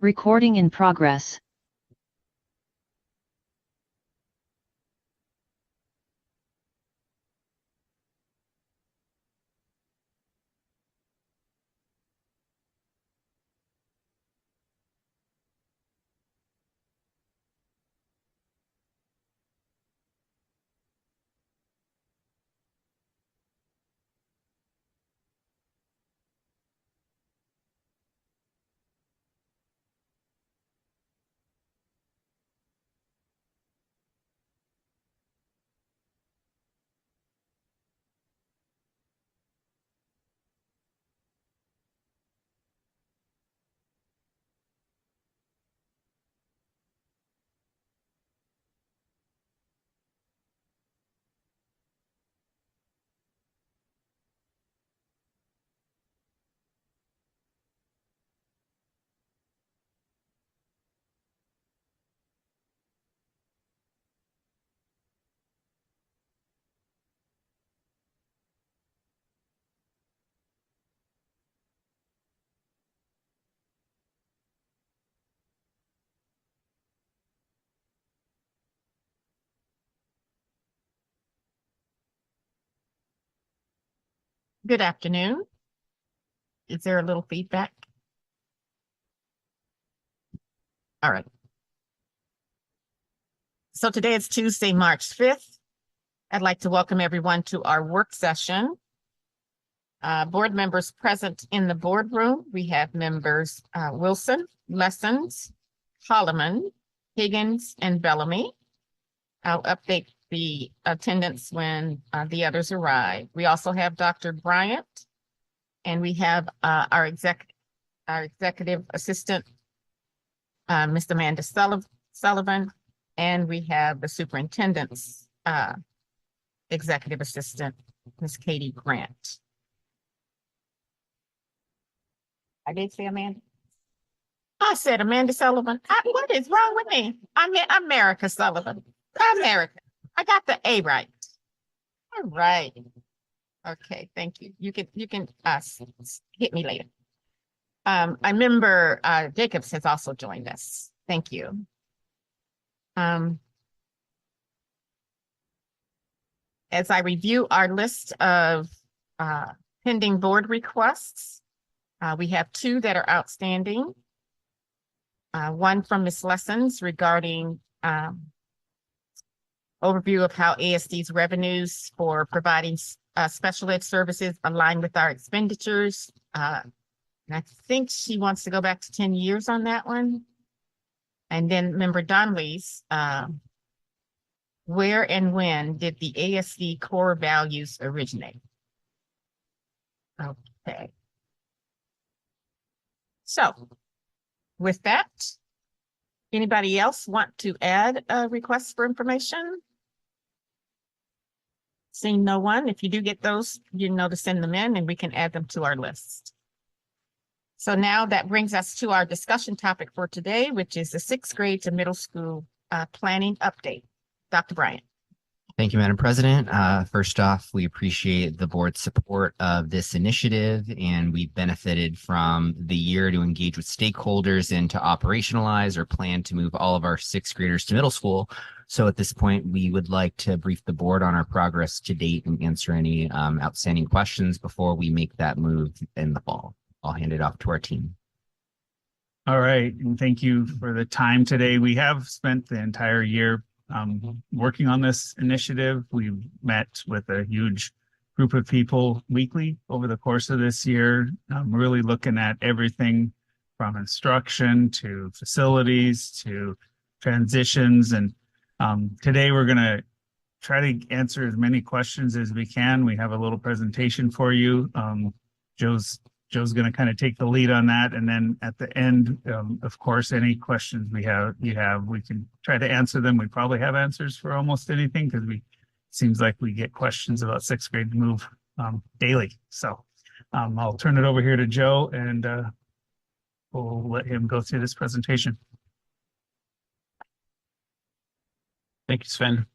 Recording in progress. Good afternoon. Is there a little feedback? All right. So today is Tuesday, March 5th. I'd like to welcome everyone to our work session. Board members present in the boardroom. We have members Wilson, Lessons, Holloman, Higgins, and Bellamy. I'll update the attendance when the others arrive. We also have Dr. Bryant, and we have our executive assistant, Ms. Amanda Sullivan, and we have the superintendent's executive assistant, Ms. Katie Grant. I did say Amanda. I said Amanda Sullivan. What is wrong with me? I'm America Sullivan. America. I got the A right. All right. Okay, thank you. You can hit me later. I remember Jacobs has also joined us. Thank you. As I review our list of pending board requests, we have two that are outstanding. One from Ms. Lessons regarding overview of how ASD's revenues for providing special ed services align with our expenditures. And I think she wants to go back to 10 years on that one. And then member Donnelly's, where and when did the ASD core values originate? Okay. So with that, anybody else want to add a request for information? Seeing no one, if you do get those, you know to send them in and we can add them to our list. So now that brings us to our discussion topic for today, which is the 6th grade to middle school planning update. Dr. Bryant. Thank you, Madam President. First off, we appreciate the board's support of this initiative, and we've benefited from the year to engage with stakeholders and to operationalize or plan to move all of our 6th graders to middle school. So at this point, we would like to brief the board on our progress to date and answer any outstanding questions before we make that move in the fall. I'll hand it off to our team. All right, and thank you for the time today. We have spent the entire year working on this initiative. We've met with a huge group of people weekly over the course of this year, really looking at everything from instruction to facilities to transitions. And today we're going to try to answer as many questions as we can. We have a little presentation for you. Joe's going to kind of take the lead on that. And then at the end, of course, any questions we can try to answer them. We probably have answers for almost anything because seems like we get questions about 6th grade move daily. So I'll turn it over here to Joe and we'll let him go through this presentation. Thank you, Sven.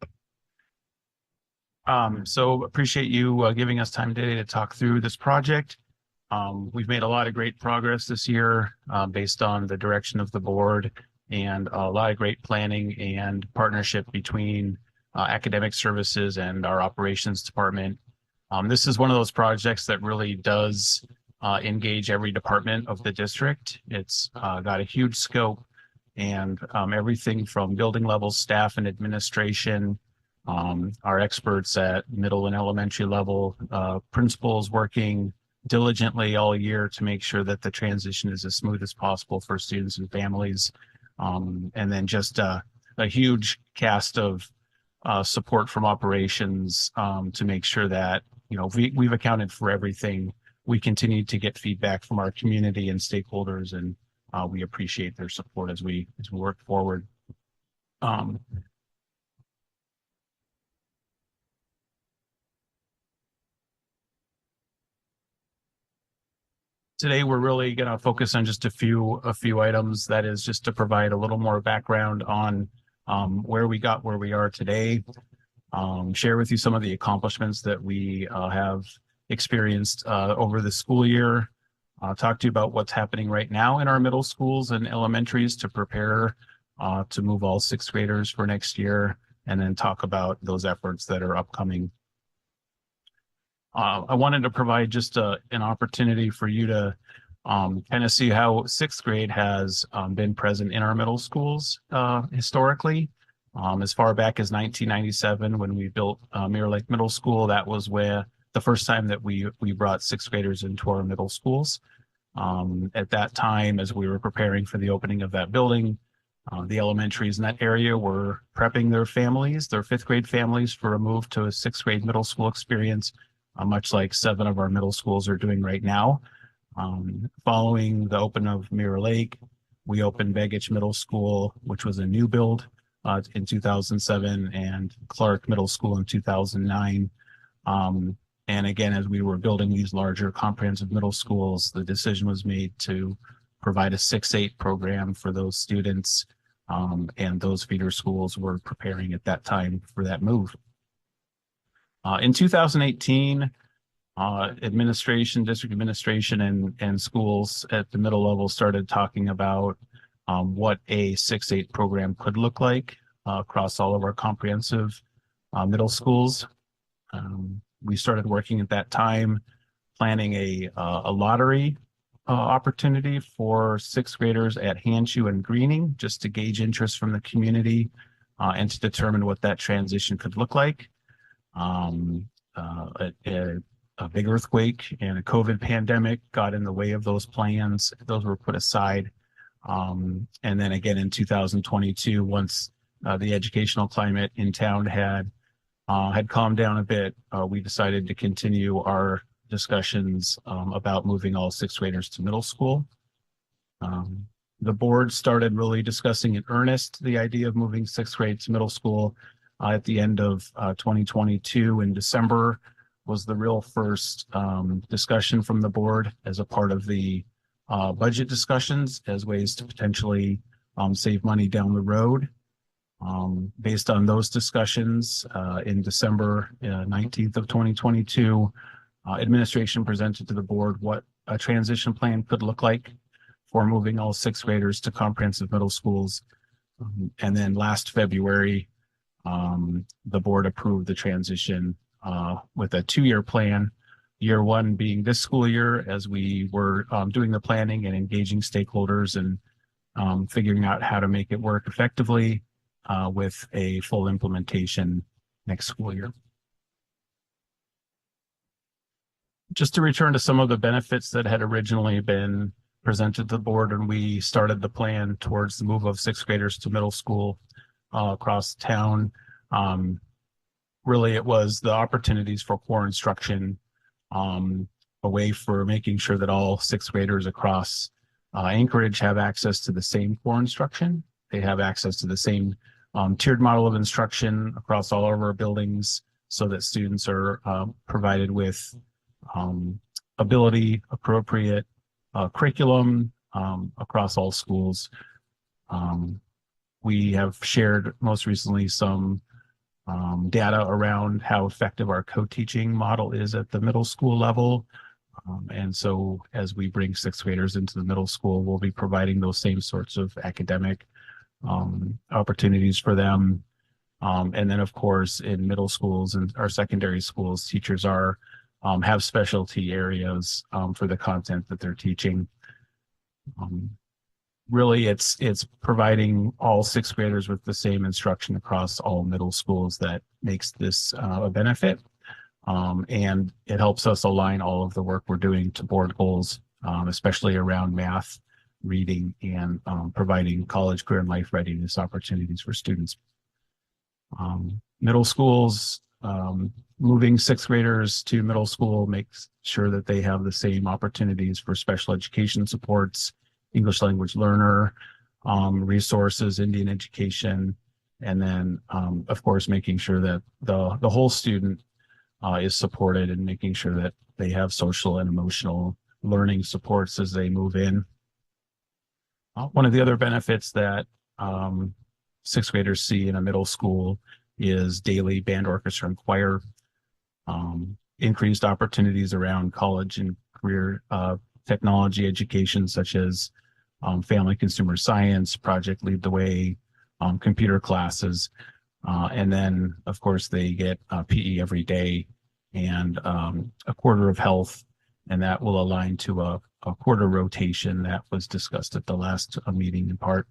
So appreciate you giving us time today to talk through this project. We've made a lot of great progress this year based on the direction of the board and a lot of great planning and partnership between academic services and our operations department. This is one of those projects that really does engage every department of the district. It's got a huge scope and everything from building level staff and administration, our experts at middle and elementary level, principals working diligently all year to make sure that the transition is as smooth as possible for students and families. And then just a huge cast of support from operations to make sure that, you know, we've accounted for everything. We continue to get feedback from our community and stakeholders, and we appreciate their support as we work forward. Today, we're really going to focus on just a few items. That is just to provide a little more background on where we got where we are today, share with you some of the accomplishments that we have experienced over the school year, talk to you about what's happening right now in our middle schools and elementaries to prepare to move all sixth graders for next year, and then talk about those efforts that are upcoming. I wanted to provide just an opportunity for you to kind of see how sixth grade has been present in our middle schools historically. As far back as 1997, when we built Mirror Lake Middle School, that was where the first time that we brought sixth graders into our middle schools. At that time, as we were preparing for the opening of that building, the elementaries in that area were prepping their families, their fifth grade families, for a move to a sixth grade middle school experience, much like 7 of our middle schools are doing right now. Following the open of Mirror Lake, we opened Baggage Middle School, which was a new build in 2007, and Clark Middle School in 2009. And again, as we were building these larger comprehensive middle schools, the decision was made to provide a 6-8 program for those students, and those feeder schools were preparing at that time for that move. In 2018, district administration and schools at the middle level started talking about what a 6-8 program could look like across all of our comprehensive middle schools. We started working at that time, planning a lottery opportunity for sixth graders at Hanshu and Greening, just to gauge interest from the community and to determine what that transition could look like. A big earthquake and a COVID pandemic got in the way of those plans. Those were put aside. And then again in 2022, once the educational climate in town had calmed down a bit, we decided to continue our discussions about moving all sixth graders to middle school. The board started really discussing in earnest the idea of moving sixth grade to middle school at the end of 2022. In December was the real first discussion from the board as a part of the budget discussions as ways to potentially save money down the road. Based on those discussions, in December 19th of 2022, administration presented to the board what a transition plan could look like for moving all sixth graders to comprehensive middle schools. And then last February, the board approved the transition with a 2-year plan, year 1 being this school year, as we were doing the planning and engaging stakeholders and figuring out how to make it work effectively, with a full implementation next school year. Just to return to some of the benefits that had originally been presented to the board, and we started the plan towards the move of sixth graders to middle school across town. Really, it was the opportunities for core instruction, a way for making sure that all sixth graders across Anchorage have access to the same core instruction. They have access to the same tiered model of instruction across all of our buildings, so that students are provided with ability appropriate curriculum across all schools. We have shared most recently some data around how effective our co-teaching model is at the middle school level. And so as we bring sixth graders into the middle school, we'll be providing those same sorts of academic opportunities for them. And then, of course, in middle schools and our secondary schools, teachers have specialty areas for the content that they're teaching. Really, it's providing all sixth graders with the same instruction across all middle schools that makes this a benefit. And it helps us align all of the work we're doing to board goals, especially around math, reading, and providing college, career, and life readiness opportunities for students. Middle schools, moving sixth graders to middle school makes sure that they have the same opportunities for special education supports, English language learner, resources, Indian education, and then, of course, making sure that the whole student is supported and making sure that they have social and emotional learning supports as they move in. One of the other benefits that sixth graders see in a middle school is daily band, orchestra, and choir, increased opportunities around college and career technology education, such as family consumer science, Project Lead the Way, computer classes. And then, of course, they get PE every day and a quarter of health, and that will align to a quarter rotation that was discussed at the last meeting in part.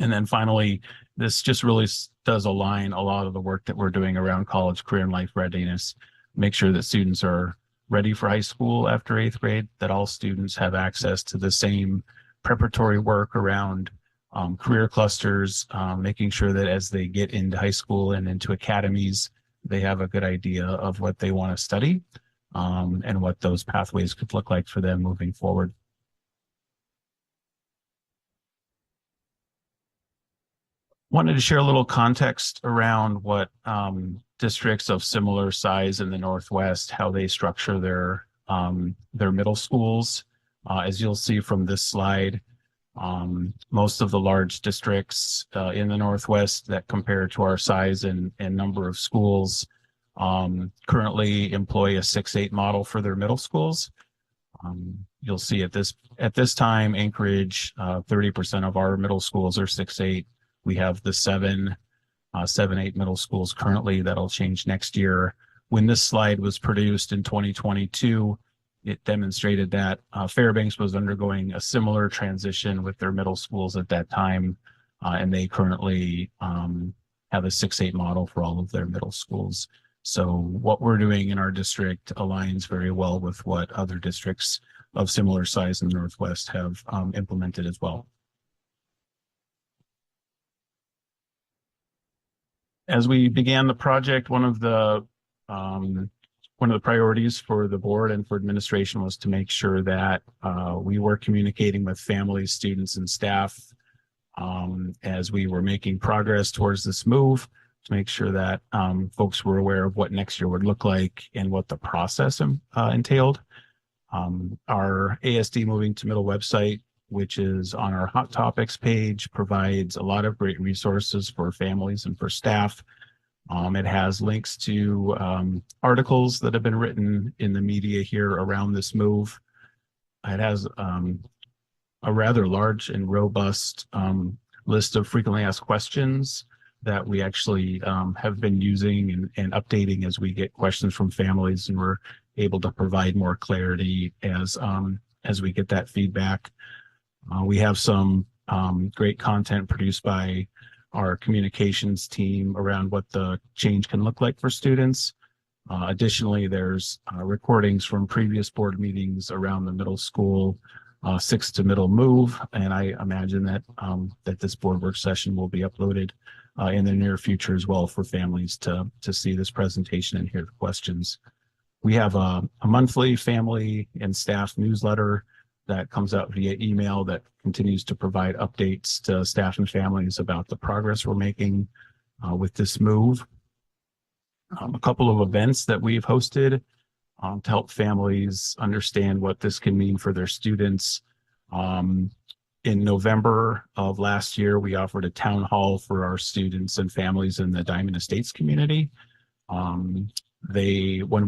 And then finally, this just really does align a lot of the work that we're doing around college, career, and life readiness, make sure that students are ready for high school after 8th grade, that all students have access to the same preparatory work around career clusters, making sure that as they get into high school and into academies, they have a good idea of what they want to study and what those pathways could look like for them moving forward. Wanted to share a little context around what districts of similar size in the Northwest, how they structure their middle schools. As you'll see from this slide, most of the large districts in the Northwest that compare to our size and number of schools currently employ a 6-8 model for their middle schools. You'll see at this time, Anchorage, 30% of our middle schools are 6-8. We have the 7-8 middle schools currently. That'll change next year. When this slide was produced in 2022, it demonstrated that Fairbanks was undergoing a similar transition with their middle schools at that time, and they currently have a 6-8 model for all of their middle schools. So what we're doing in our district aligns very well with what other districts of similar size in the Northwest have implemented as well. As we began the project, one of the priorities for the board and for administration was to make sure that we were communicating with families, students, and staff as we were making progress towards this move, to make sure that folks were aware of what next year would look like and what the process entailed. Our ASD Moving to Middle website, which is on our Hot Topics page, provides a lot of great resources for families and for staff. It has links to articles that have been written in the media here around this move. It has a rather large and robust list of frequently asked questions that we actually have been using and updating as we get questions from families, and we're able to provide more clarity as we get that feedback. We have some great content produced by our communications team around what the change can look like for students. Additionally, there's recordings from previous board meetings around the middle school 6 to middle move, and I imagine that that this board work session will be uploaded in the near future as well for families to see this presentation and hear the questions. We have a monthly family and staff newsletter that comes out via email that continues to provide updates to staff and families about the progress we're making with this move. A couple of events that we've hosted to help families understand what this can mean for their students. In November of last year, we offered a town hall for our students and families in the Diamond Estates community. When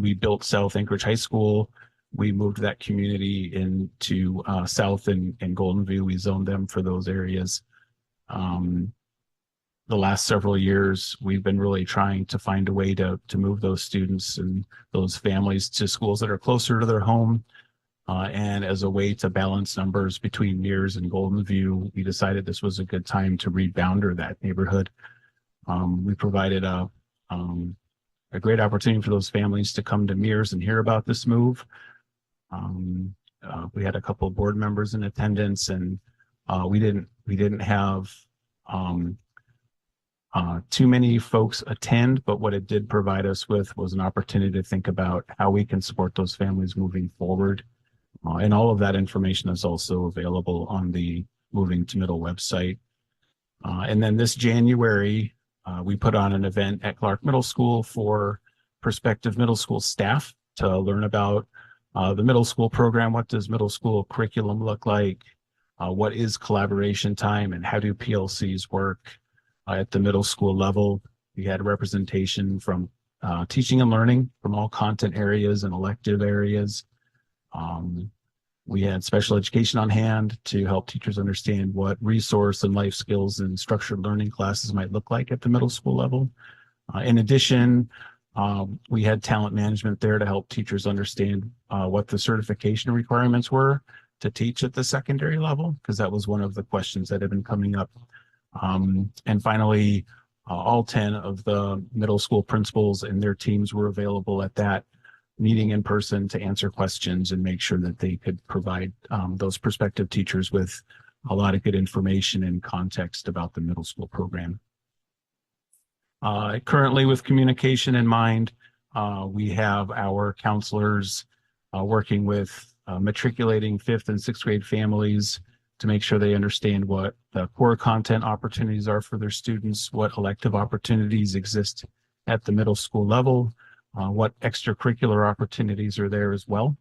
we built South Anchorage High School, we moved that community into South and Golden View. We zoned them for those areas. The last several years, we've been really trying to find a way to move those students and those families to schools that are closer to their home. And as a way to balance numbers between Mears and Golden View, we decided this was a good time to rebounder that neighborhood. We provided a great opportunity for those families to come to Mears and hear about this move. We had a couple of board members in attendance, and we didn't have too many folks attend, but what it did provide us with was an opportunity to think about how we can support those families moving forward. And all of that information is also available on the Moving to Middle website. And then this January, we put on an event at Clark Middle School for prospective middle school staff to learn about the middle school program. What does middle school curriculum look like? What is collaboration time, and how do PLCs work at the middle school level? We had representation from teaching and learning from all content areas and elective areas. We had special education on hand to help teachers understand what resource and life skills and structured learning classes might look like at the middle school level. In addition, we had talent management there to help teachers understand what the certification requirements were to teach at the secondary level, because that was one of the questions that had been coming up. And finally, all 10 of the middle school principals and their teams were available at that meeting in person to answer questions and make sure that they could provide those prospective teachers with a lot of good information and context about the middle school program. Currently, with communication in mind, we have our counselors working with matriculating 5th and 6th grade families to make sure they understand what the core content opportunities are for their students, what elective opportunities exist at the middle school level, what extracurricular opportunities are there as well.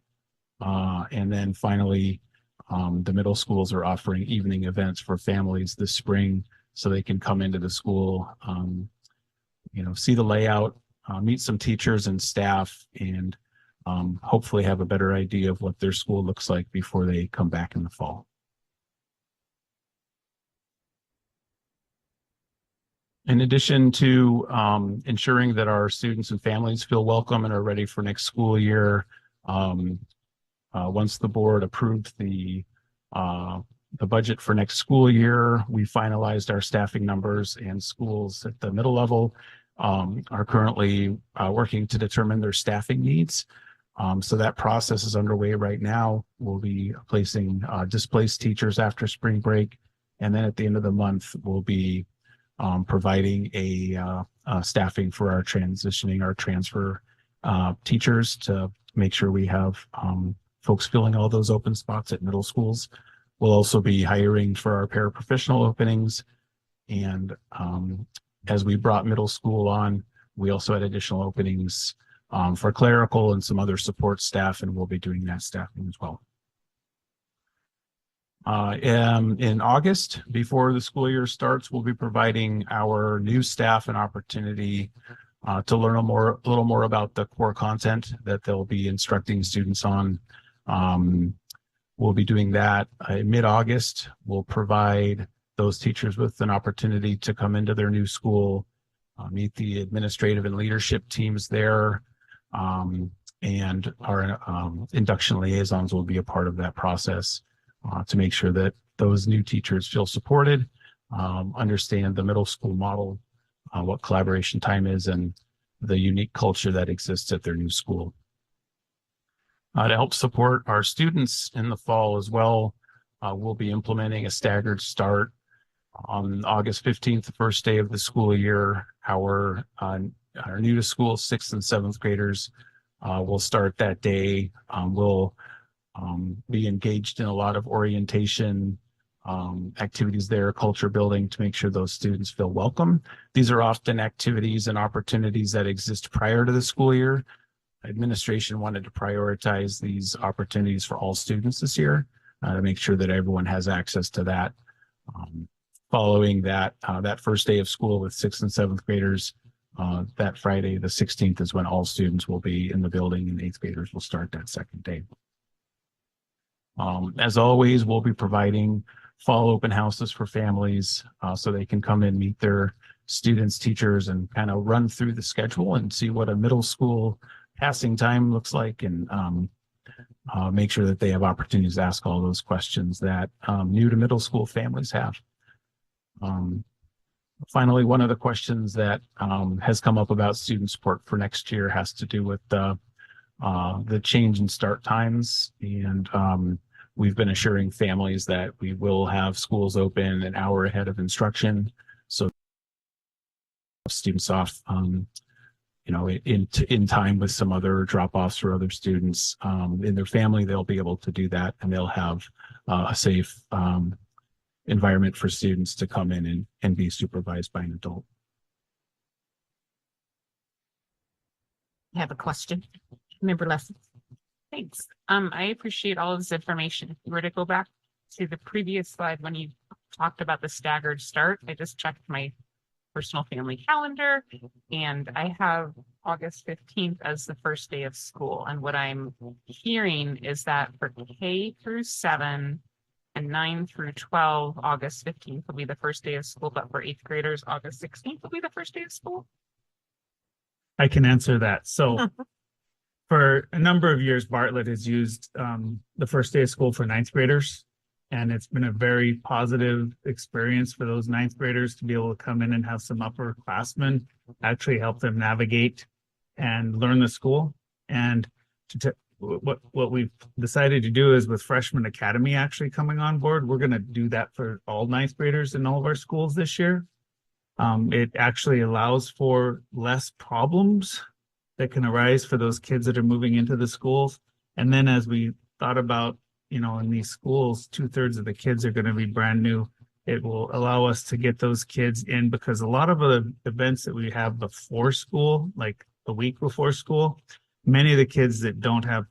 And then finally, the middle schools are offering evening events for families this spring so they can come into the school, see the layout, meet some teachers and staff, and hopefully have a better idea of what their school looks like before they come back in the fall. In addition to ensuring that our students and families feel welcome and are ready for next school year, once the board approved the budget for next school year, we finalized our staffing numbers, and schools at the middle level are currently working to determine their staffing needs. So that process is underway right now. We'll be placing displaced teachers after spring break, and then at the end of the month, we'll be providing a staffing for our transfer teachers to make sure we have folks filling all those open spots at middle schools. We'll also be hiring for our paraprofessional openings. And as we brought middle school on, we also had additional openings for clerical and some other support staff, and we'll be doing that staffing as well. In August, before the school year starts, we'll be providing our new staff an opportunity to learn a little more about the core content that they'll be instructing students on. We'll be doing that in mid-August. We'll provide those teachers with an opportunity to come into their new school, meet the administrative and leadership teams there, and our induction liaisons will be a part of that process. To make sure that those new teachers feel supported, understand the middle school model, what collaboration time is, and the unique culture that exists at their new school. To help support our students in the fall as well, we'll be implementing a staggered start on August 15th, the first day of the school year. Our new to school 6th and 7th graders will start that day. We'll be engaged in a lot of orientation activities there, culture building, to make sure those students feel welcome. These are often activities and opportunities that exist prior to the school year. Administration wanted to prioritize these opportunities for all students this year to make sure that everyone has access to that. Following that, that first day of school with 6th and 7th graders, That Friday, the 16th, is when all students will be in the building and eighth graders will start that second day. As always, we'll be providing fall open houses for families so they can come and meet their students, teachers, and kind of run through the schedule and see what a middle school passing time looks like, and make sure that they have opportunities to ask all those questions that new to middle school families have. Finally, one of the questions that has come up about student support for next year has to do with the change in start times. And we've been assuring families that we will have schools open an hour ahead of instruction. So students off, in time with some other drop-offs for other students in their family, they'll be able to do that, and they'll have a safe environment for students to come in and be supervised by an adult. I have a question. Member Leslie. Thanks. I appreciate all of this information. If you were to go back to the previous slide when you talked about the staggered start, I just checked my personal family calendar and I have August 15th as the first day of school. And what I'm hearing is that for K through 7 and 9 through 12, August 15th will be the first day of school, but for eighth graders, August 16th will be the first day of school. I can answer that. So for a number of years, Bartlett has used the first day of school for ninth graders. And it's been a very positive experience for those ninth graders to be able to come in and have some upperclassmen actually help them navigate and learn the school. And what we've decided to do is with Freshman Academy actually coming on board, we're going to do that for all ninth graders in all of our schools this year. It actually allows for less problems that can arise for those kids that are moving into the schools. And then as we thought about, in these schools, 2/3 of the kids are going to be brand new. It will allow us to get those kids in, because a lot of the events that we have before school, like the week before school, many of the kids that don't have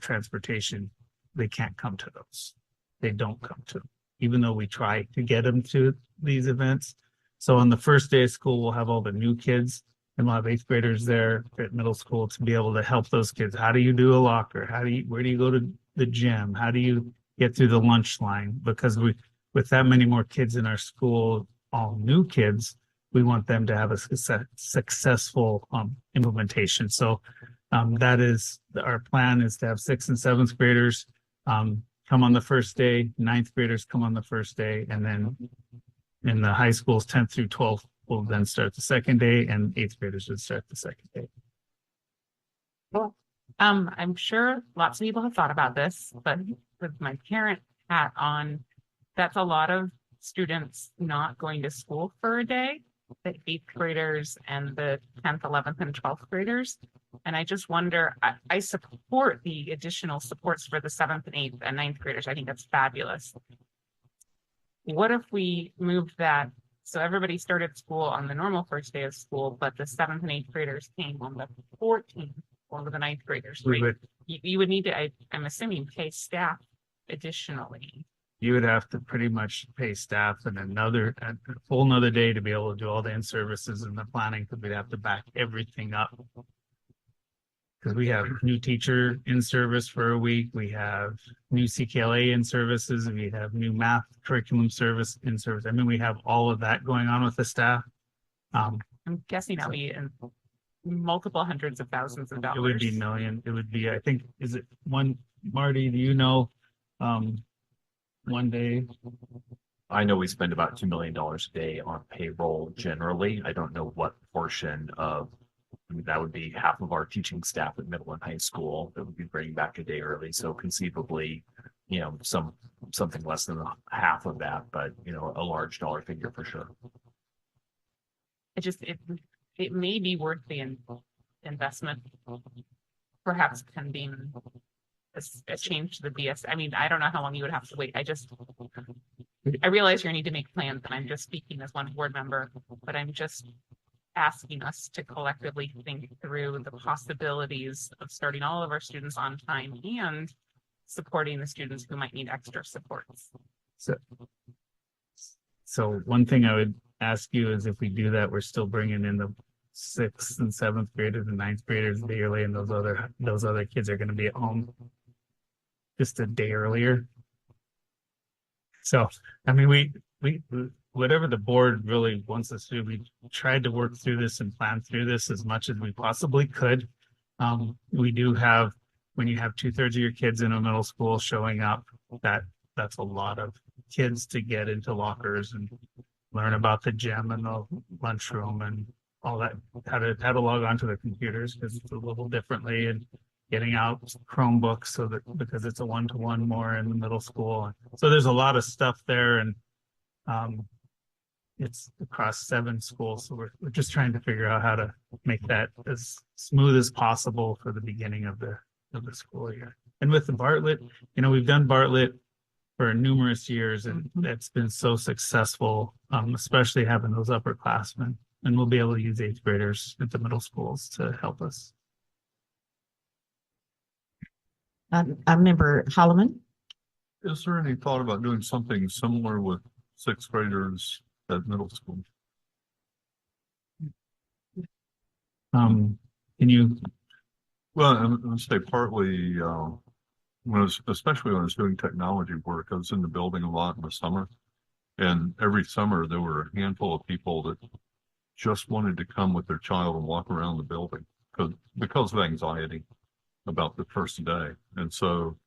transportation, they can't come to those. They don't come to them, even though we try to get them to these events. So on the first day of school, we'll have all the new kids, and we'll have eighth graders there at middle school to be able to help those kids. How do you do a locker? Where do you go to the gym? How do you get through the lunch line? Because with that many more kids in our school, all new kids, we want them to have a successful implementation. So that is our plan, is to have 6th and 7th graders come on the first day, 9th graders come on the first day, and then in the high schools, 10th through 12th will then start the second day, and 8th graders would start the second day. Cool. I'm sure lots of people have thought about this, but with my parent hat on, that's a lot of students not going to school for a day, the 8th graders and the 10th, 11th, and 12th graders. And I just wonder, I support the additional supports for the 7th and 8th and 9th graders. I think that's fabulous. What if we moved that so everybody started school on the normal first day of school, but the 7th and 8th graders came on the 14th, or the 9th graders, right? You would need to, I'm assuming, pay staff additionally. You would have to pretty much pay staff and a full another day to be able to do all the in-services and the planning, because we'd have to back everything up. Because we have new teacher in service for a week, we have new CKLA in services, we have new math curriculum service in service. I mean, we have all of that going on with the staff. I'm guessing that we in multiple hundreds of thousands of dollars. It would be million. It would be, I think, is it one, Marty, do you know, one day? I know we spend about $2 million a day on payroll generally. I don't know what portion of, that would be half of our teaching staff at middle and high school that would be bringing back a day early. So conceivably, something less than half of that, but a large dollar figure for sure. It may be worth the investment, perhaps pending a change to the BS. I mean, I don't know how long you would have to wait. I realize you need to make plans, and I'm just speaking as one board member, but I'm just asking us to collectively think through the possibilities of starting all of our students on time and supporting the students who might need extra supports. So one thing I would ask you is, if we do that, we're still bringing in the sixth and seventh graders and ninth graders a day early, and those other kids are going to be at home just a day earlier. So, I mean, we whatever the board really wants us to do, we tried to work through this and plan through this as much as we possibly could. We do have, when you have 2/3 of your kids in a middle school showing up, that's a lot of kids to get into lockers and learn about the gym and the lunchroom and all that, how to log onto the computers, because it's a little differently, and getting out Chromebooks so that, because it's a one-to-one more in the middle school. So there's a lot of stuff there, and it's across 7 schools. So we're just trying to figure out how to make that as smooth as possible for the beginning of the school year. And with the Bartlett, we've done Bartlett for numerous years, and that's been so successful, especially having those upperclassmen. And we'll be able to use 8th graders at the middle schools to help us. Member Holloman. Is there any thought about doing something similar with 6th graders at middle school? Can you? Well, I'm going to say partly, especially when I was doing technology work, I was in the building a lot in the summer. And every summer there were a handful of people that just wanted to come with their child and walk around the building because of anxiety about the first day. And so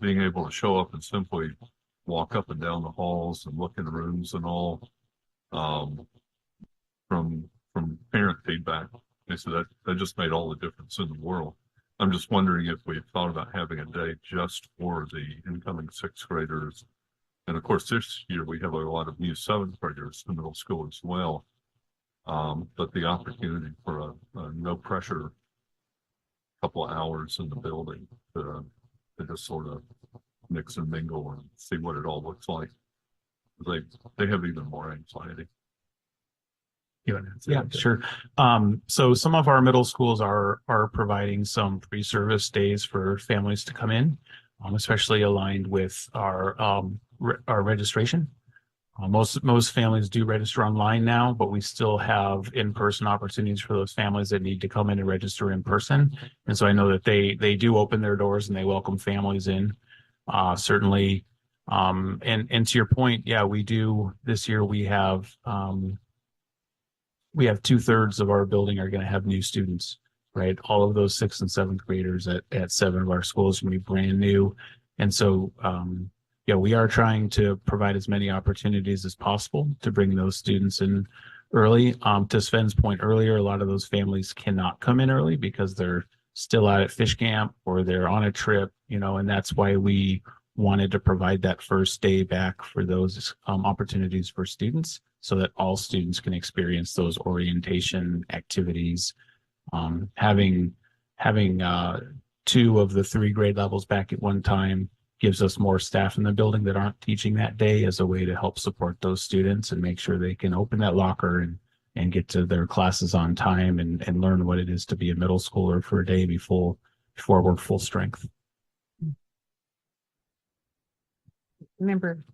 being able to show up and simply walk up and down the halls and look in rooms and all, from parent feedback, they said that just made all the difference in the world. I'm just wondering if we've thought about having a day just for the incoming 6th graders. And of course, this year we have a lot of new 7th graders in middle school as well. But the opportunity for a no pressure couple of hours in the building to just sort of mix and mingle and see what it all looks like. They have even more anxiety. You want to answer Yeah, that? sure. So some of our middle schools are providing some free service days for families to come in, especially aligned with our registration. Most families do register online now, but we still have in-person opportunities for those families that need to come in and register in person. And so I know that they do open their doors and they welcome families in. Certainly, and to your point, yeah, we do. This year we have 2/3 of our building are going to have new students, right? All of those 6th and 7th graders at 7 of our schools are going to be brand new. And so, yeah, we are trying to provide as many opportunities as possible to bring those students in early. To Sven's point earlier, a lot of those families cannot come in early because they're still out at fish camp or they're on a trip, and that's why we wanted to provide that first day back for those opportunities for students, so that all students can experience those orientation activities. Having 2 of the 3 grade levels back at one time gives us more staff in the building that aren't teaching that day, as a way to help support those students and make sure they can open that locker and get to their classes on time and learn what it is to be a middle schooler for a day before we're full strength. Member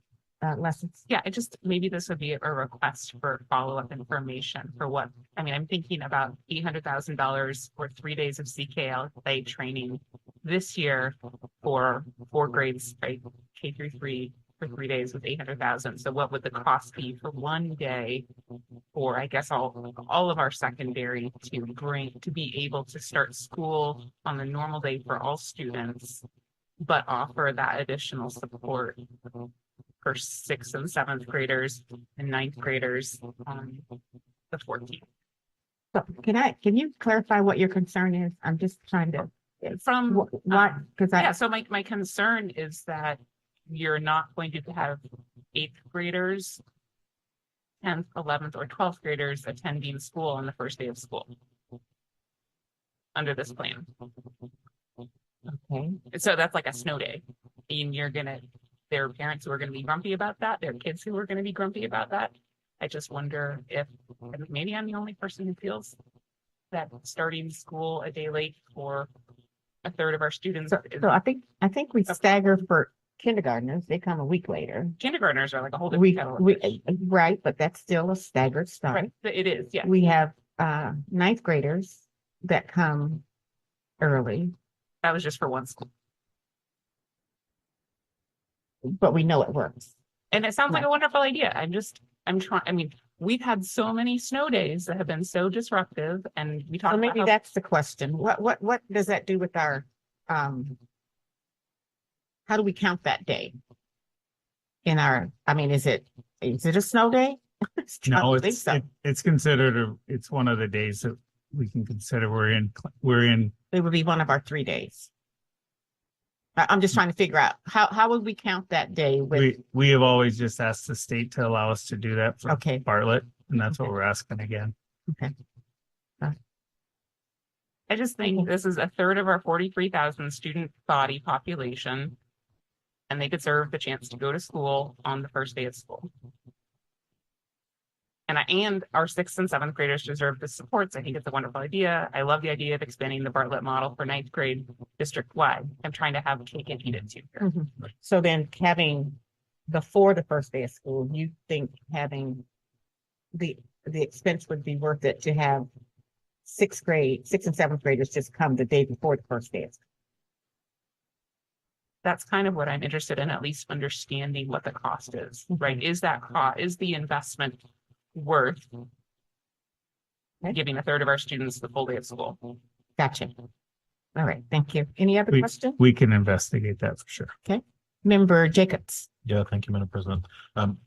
Lessons. Yeah, maybe this would be a request for follow-up information for what, I'm thinking about $800,000 for 3 days of CKLA training this year for 4 grades, right? K through 3 for 3 days with $800,000. So what would the cost be for one day for, I guess, all of our secondary to be able to start school on the normal day for all students, but offer that additional support for 6th and 7th graders and 9th graders on the 14th. So can you clarify what your concern is? I'm just trying to. From what? Because so my concern is that you're not going to have 8th graders, 10th, 11th, or 12th graders attending school on the first day of school under this plan. Okay. So that's like a snow day, and there are parents who are going to be grumpy about that. There are kids who are going to be grumpy about that. I just wonder if maybe I'm the only person who feels that starting school a day late for 1/3 of our students. So I think we stagger for kindergartners. They come a week later. Kindergartners are like a whole different kettle of fish. Right, but that's still a staggered start. Right, it is, yeah. We have ninth graders that come early, That was just for one school. but we know it works. And it sounds like Right. a wonderful idea. I'm trying, I mean, we've had so many snow days that have been so disruptive, and we talked So about maybe how that's the question. What does that do with our, how do we count that day? In our, I mean, is it a snow day? I No, don't think so. it's considered it's one of the days that we can consider we're in. It would be one of our 3 days. I'm just trying to figure out how would we count that day with, We have always just asked the state to allow us to do that for okay, Bartlett, and that's what Okay. we're asking again. okay. I just think this is a third of our 43,000 student body population. And they deserve the chance to go to school on the first day of school. And our sixth and seventh graders deserve the supports. I think it's a wonderful idea. I love the idea of expanding the Bartlett model for ninth grade district wide. I'm trying to have cake and eat it too. here. Mhm. So then having before the first day of school, you think having the expense would be worth it to have sixth and seventh graders just come the day before the first day of school? That's kind of what I'm interested in, at least understanding what the cost is, right? Is the investment worth Okay. giving a third of our students the full day of school? Gotcha. All right, thank you. Any other question? We can investigate that for sure. Member Jacobs? Yeah, thank you, Madam President.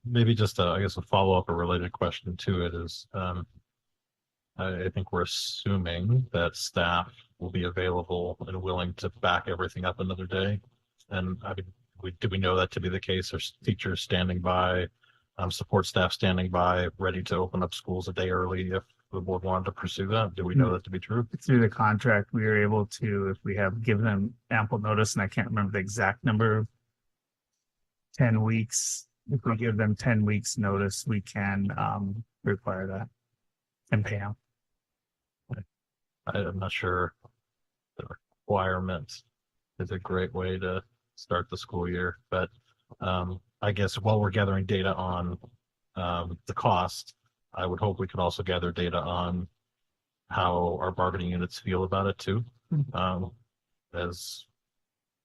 Maybe just I guess a follow-up or related question to it is, I think we're assuming that staff will be available and willing to back everything up another day. And I mean, do we know that to be the case? Are teachers standing by, support staff standing by, ready to open up schools a day early if the board wanted to pursue that? Do we know that to be true? Through the contract, we are able to, if we have given them ample notice, and I can't remember the exact number, 10 weeks. If we give them 10 weeks notice, we can require that and pay them. I'm not sure the requirement is a great way to start the school year, but I guess while we're gathering data on the cost, I would hope we could also gather data on how our bargaining units feel about it too. As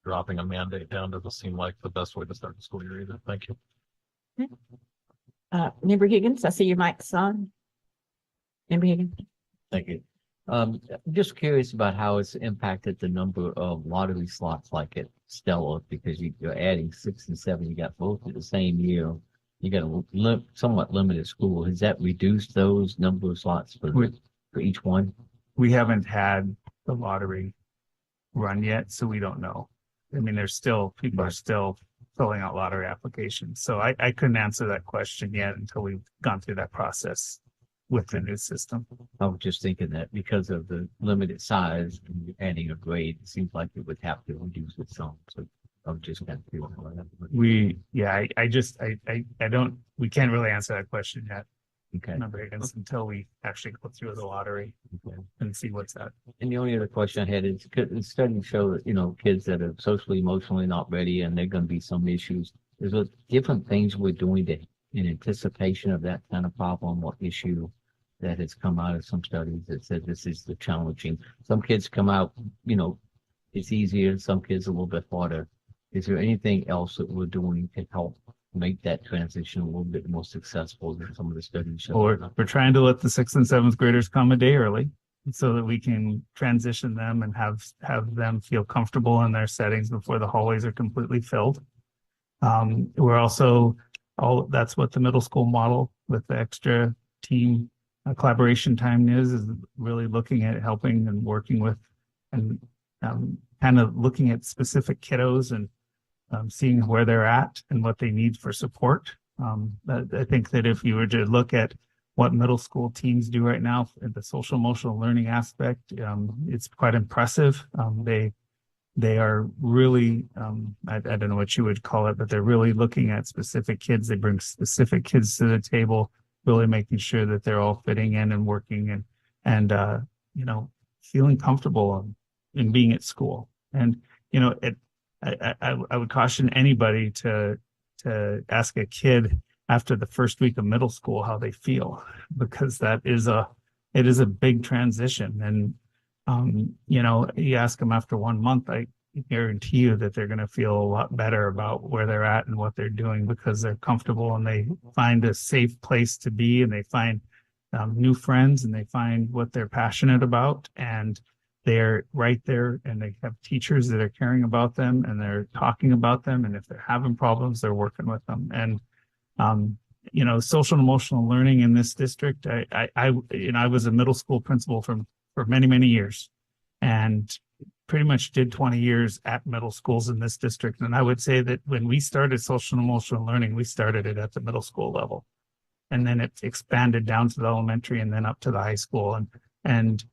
dropping a mandate down doesn't seem like the best way to start the school year either. Thank you. Member Higgins, I see your mic's on. Member Higgins? Thank you. I'm just curious about how it's impacted the number of lottery slots like at Stella, because you're adding 6 and 7, you got both at the same year. You got a somewhat limited school. Has that reduced those number of slots for each one? We haven't had the lottery run yet, so we don't know. I mean, people are still filling out lottery applications. So I couldn't answer that question yet until we've gone through that process with the new system. I was just thinking that because of the limited size and you're adding a grade, it seems like it would have to reduce it some. So I'm just kind of feeling about that. We can't really answer that question yet. Okay. Member Higgins, until we actually go through the lottery Okay. and see what's that. And the only other question I had is, the studies show that, kids that are socially, emotionally not ready, and there are going to be some issues. There's different things we're doing in anticipation of that kind of problem or issue that has come out of some studies that said this is the challenging. Some kids come out, it's easier. Some kids a little bit harder. Is there anything else that we're doing to help make that transition a little bit more successful than some of the studies show? We're trying to let the 6th and 7th graders come a day early so that we can transition them and have them feel comfortable in their settings before the hallways are completely filled. We're also, that's what the middle school model with the extra team collaboration time is really looking at helping and working with and kind of looking at specific kiddos and seeing where they're at and what they need for support. I think that if you were to look at what middle school teams do right now in the social emotional learning aspect, it's quite impressive. They are really, I don't know what you would call it, but they're really looking at specific kids. They bring specific kids to the table, really making sure that they're all fitting in and working and feeling comfortable in being at school. And, I would caution anybody to ask a kid after the first week of middle school how they feel, because that is a it is a big transition. And, you know, you ask them after 1 month, I guarantee you that they're going to feel a lot better about where they're at and what they're doing because they're comfortable and they find a safe place to be and they find new friends and they find what they're passionate about and they're right there and they have teachers that are caring about them and they're talking about them. And if they're having problems, they're working with them. And, you know, social and emotional learning in this district, I was a middle school principal for many, many years and pretty much did 20 years at middle schools in this district. And I would say that when we started social and emotional learning, we started it at the middle school level. And then it expanded down to the elementary and then up to the high school. And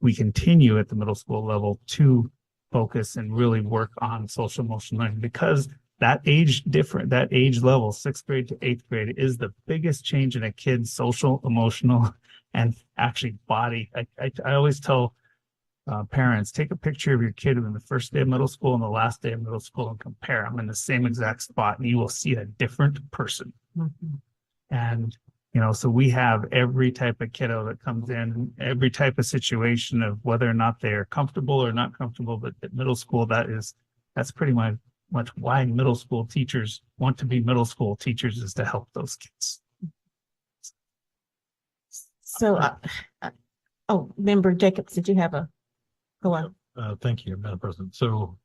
we continue at the middle school level to focus and really work on social emotional learning because that age level, 6th grade to 8th grade, is the biggest change in a kid's social, emotional, and actually body. I always tell parents, take a picture of your kid in the first day of middle school and the last day of middle school and compare them in the same exact spot, and you will see a different person. Mm-hmm. And, you know, so we have every type of kiddo that comes in, every type of situation of whether or not they are comfortable or not comfortable. But at middle school, that's pretty much why middle school teachers want to be middle school teachers, is to help those kids. So, Member Jacobs, did you have go on? Thank you, Madam President. So,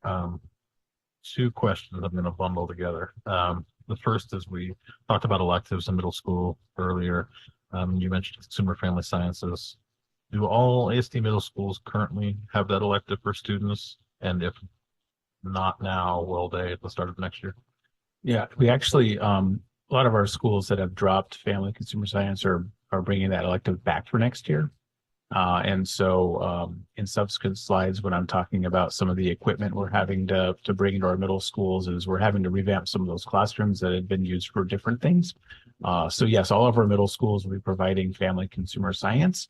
two questions I'm going to bundle together. The first is we talked about electives in middle school earlier. You mentioned consumer family sciences. Do all ASD middle schools currently have that elective for students? And if not now, will they at the start of next year? Yeah, we actually, a lot of our schools that have dropped family consumer science are bringing that elective back for next year. And so in subsequent slides, when I'm talking about some of the equipment we're having to bring into our middle schools, is we're having to revamp some of those classrooms that have been used for different things. So yes, all of our middle schools will be providing family consumer science.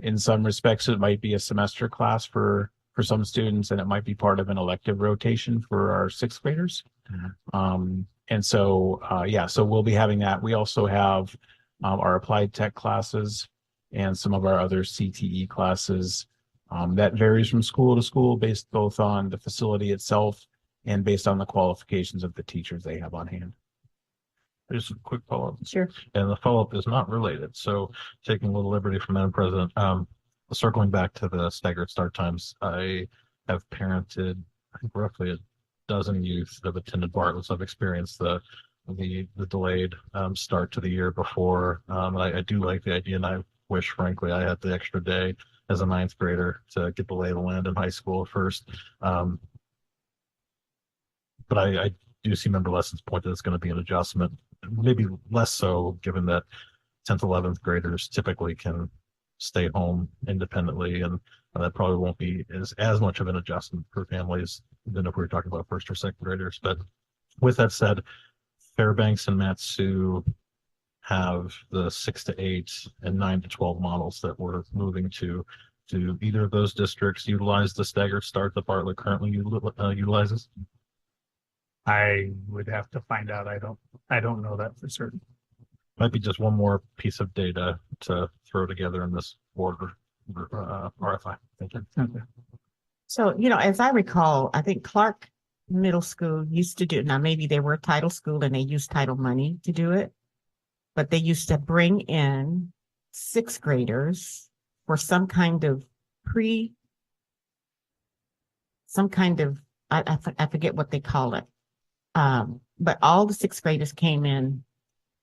In some respects, it might be a semester class for some students, and it might be part of an elective rotation for our 6th graders. Mm-hmm. And so, so we'll be having that. We also have our applied tech classes and some of our other CTE classes. That varies from school to school based both on the facility itself and based on the qualifications of the teachers they have on hand. Just a quick follow-up. Sure. And the follow-up is not related. So taking a little liberty from Madam President, circling back to the staggered start times, I have parented, I think, roughly a dozen youth that have attended Bartlett. So I've experienced the delayed start to the year before. I do like the idea, and I wish, frankly, I had the extra day as a 9th grader to get the lay of the land in high school first. But I do see Member Lesson's point that it's going to be an adjustment, maybe less so given that 10th, 11th graders typically can stay home independently, and that probably won't be as much of an adjustment for families than if we were talking about 1st or 2nd graders. But with that said, Fairbanks and Matsu have the 6 to 8 and 9 to 12 models that we're moving to. Do either of those districts utilize the staggered start that Bartlett currently utilizes? I would have to find out. I don't know that for certain. Might be just one more piece of data to throw together in this board RFI. Thank you. Okay. So, you know, as I recall, I think Clark Middle School used to do, now maybe they were a title school and they used title money to do it, but they used to bring in 6th graders for some kind of I forget what they call it. But all the 6th graders came in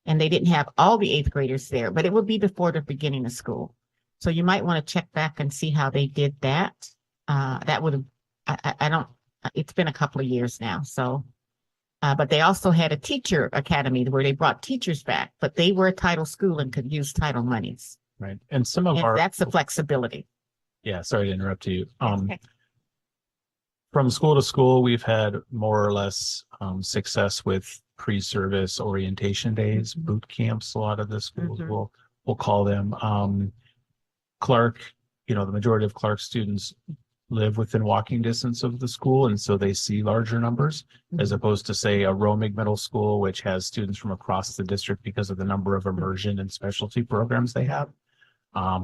and they didn't have all the 8th graders there, but it would be before the beginning of school. So you might want to check back and see how they did that. That would have, it's been a couple of years now. So, but they also had a teacher academy where they brought teachers back, but they were a title school and could use title monies. Right. And some of our, that's the flexibility. Yeah, sorry to interrupt you. Okay. From school to school, we've had more or less success with pre-service orientation days, boot camps. A lot of the schools will call them. Clark, you know, the majority of Clark students live within walking distance of the school, and so they see larger numbers as opposed to, say, a Romig Middle School, which has students from across the district because of the number of immersion and specialty programs they have.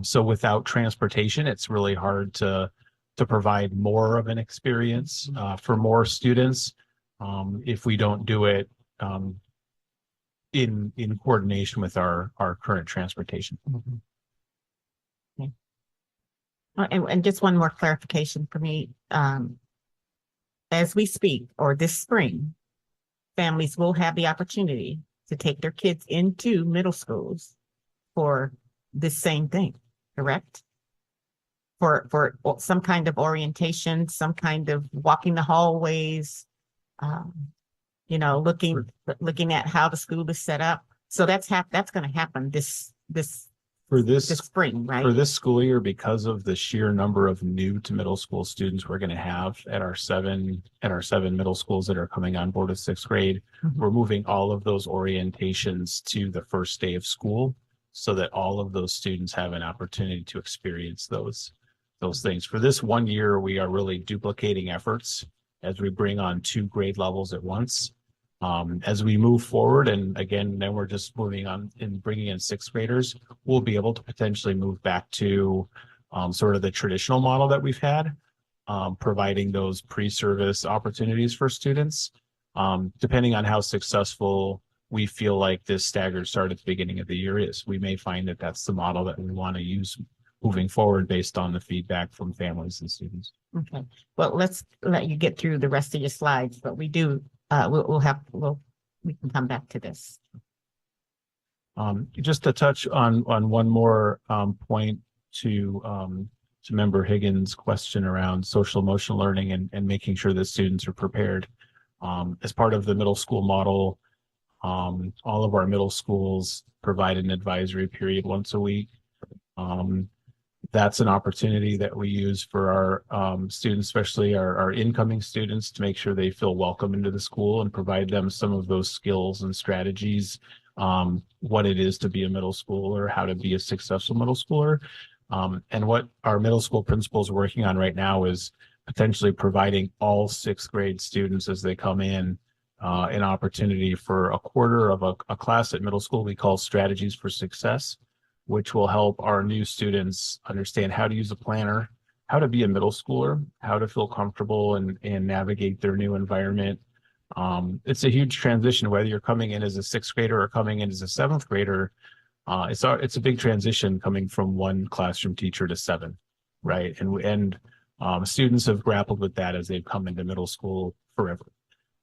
So without transportation, it's really hard to provide more of an experience for more students if we don't do it in coordination with our current transportation. Okay. And just one more clarification for me. As we speak, or this spring, families will have the opportunity to take their kids into middle schools for this same thing, correct? For some kind of orientation, some kind of walking the hallways, looking at how the school is set up. So that's going to happen this For this spring, right? For this school year, because of the sheer number of new to middle school students we're going to have at our seven middle schools that are coming on board with sixth grade, we're moving all of those orientations to the first day of school so that all of those students have an opportunity to experience those things. For this 1 year, we are really duplicating efforts as we bring on 2 grade levels at once. As we move forward, and again, then we're just moving on and bringing in sixth graders, we'll be able to potentially move back to sort of the traditional model that we've had, providing those pre-service opportunities for students. Depending on how successful we feel like this staggered start at the beginning of the year is, we may find that that's the model that we want to use moving forward based on the feedback from families and students. Okay, well, let's let you get through the rest of your slides, but we can come back to this. Just to touch on one more point to Member Higgins' question around social emotional learning and making sure that students are prepared. As part of the middle school model, all of our middle schools provide an advisory period once a week. That's an opportunity that we use for our students, especially our incoming students, to make sure they feel welcome into the school and provide them some of those skills and strategies, what it is to be a middle schooler, how to be a successful middle schooler. And what our middle school principals are working on right now is potentially providing all sixth grade students as they come in an opportunity for a quarter of a class at middle school we call Strategies for Success, which will help our new students understand how to use a planner, how to be a middle schooler, how to feel comfortable and navigate their new environment. It's a huge transition, whether you're coming in as a sixth grader or coming in as a seventh grader. It's a big transition coming from one classroom teacher to 7, right? And students have grappled with that as they've come into middle school forever.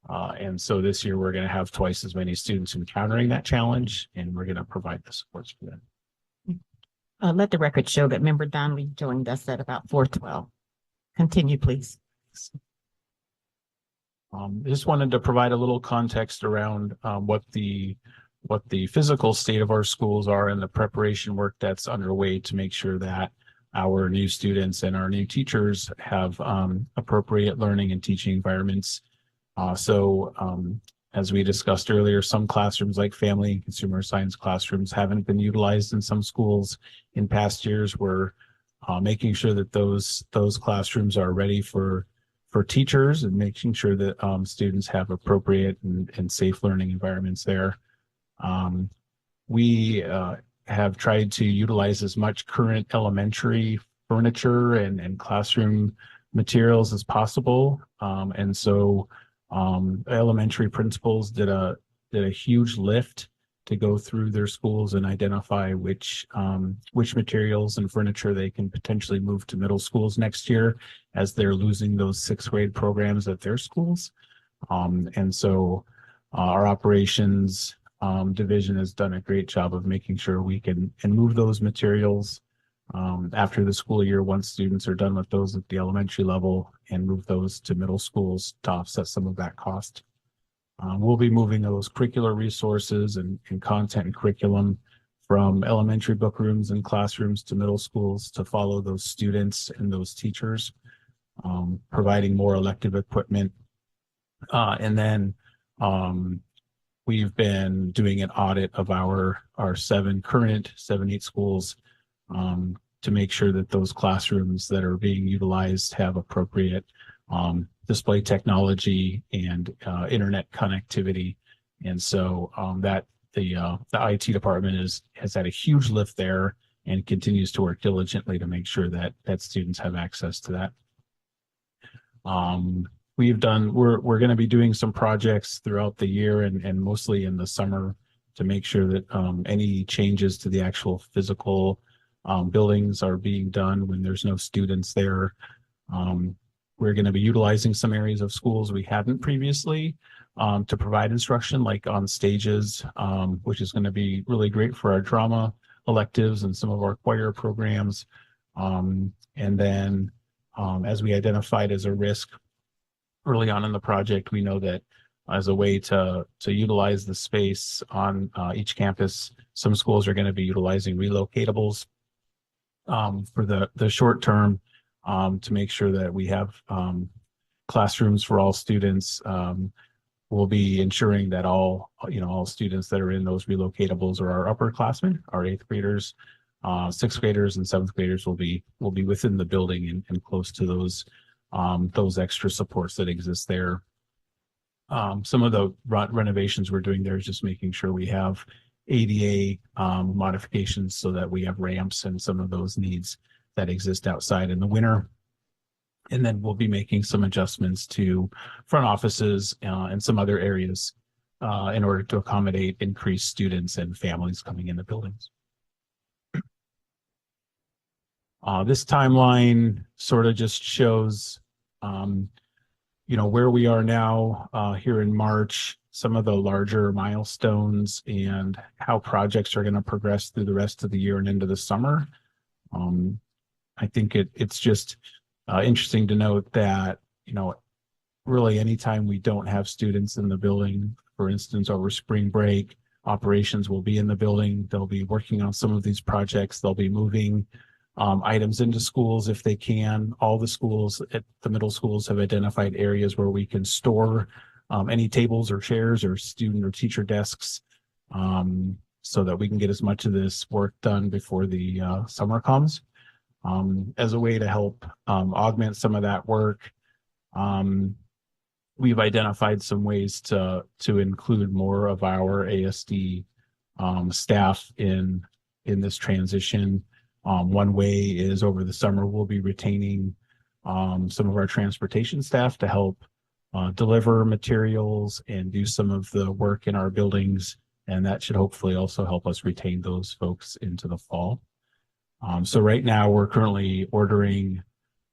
And so this year we're going to have twice as many students encountering that challenge, and we're going to provide the supports for them. Let the record show that Member Donnelly joined us at about 4:12. Continue, please. Just wanted to provide a little context around what the physical state of our schools are and the preparation work that's underway to make sure that our new students and our new teachers have appropriate learning and teaching environments. As we discussed earlier, some classrooms like family and consumer science classrooms haven't been utilized in some schools in past years. We're making sure that those classrooms are ready for teachers and making sure that students have appropriate and safe learning environments there. We have tried to utilize as much current elementary furniture and classroom materials as possible. Elementary principals did a huge lift to go through their schools and identify which materials and furniture they can potentially move to middle schools next year as they're losing those sixth grade programs at their schools. Our operations division has done a great job of making sure we can move those materials after the school year once students are done with those at the elementary level and move those to middle schools to offset some of that cost. We'll be moving those curricular resources and content and curriculum from elementary book rooms and classrooms to middle schools to follow those students and those teachers, providing more elective equipment. We've been doing an audit of our current 7-8 schools to make sure that those classrooms that are being utilized have appropriate display technology and internet connectivity. And so that the IT department has had a huge lift there and continues to work diligently to make sure that students have access to that. We're going to be doing some projects throughout the year and mostly in the summer to make sure that any changes to the actual physical buildings are being done when there's no students there. We're going to be utilizing some areas of schools we hadn't previously to provide instruction, like on stages, which is going to be really great for our drama electives and some of our choir programs. And then as we identified as a risk early on in the project, we know that as a way to utilize the space on each campus, some schools are going to be utilizing relocatables for the short term to make sure that we have classrooms for all students. We'll be ensuring that all students that are in those relocatables are our upperclassmen, our 8th graders, 6th graders, and 7th graders will be within the building and close to those extra supports that exist there. Some of the renovations we're doing there is just making sure we have ADA modifications so that we have ramps and some of those needs that exist outside in the winter. And then we'll be making some adjustments to front offices and some other areas in order to accommodate increased students and families coming in the buildings. This timeline sort of just shows where we are now here in March, some of the larger milestones and how projects are going to progress through the rest of the year and into the summer. I think it's just interesting to note that, really anytime we don't have students in the building, for instance, over spring break, operations will be in the building. They'll be working on some of these projects. They'll be moving items into schools if they can. All the schools at the middle schools have identified areas where we can store any tables or chairs or student or teacher desks so that we can get as much of this work done before the summer comes. As a way to help augment some of that work, we've identified some ways to include more of our ASD staff in this transition. One way is over the summer, we'll be retaining some of our transportation staff to help deliver materials and do some of the work in our buildings. And that should hopefully also help us retain those folks into the fall. So right now we're currently ordering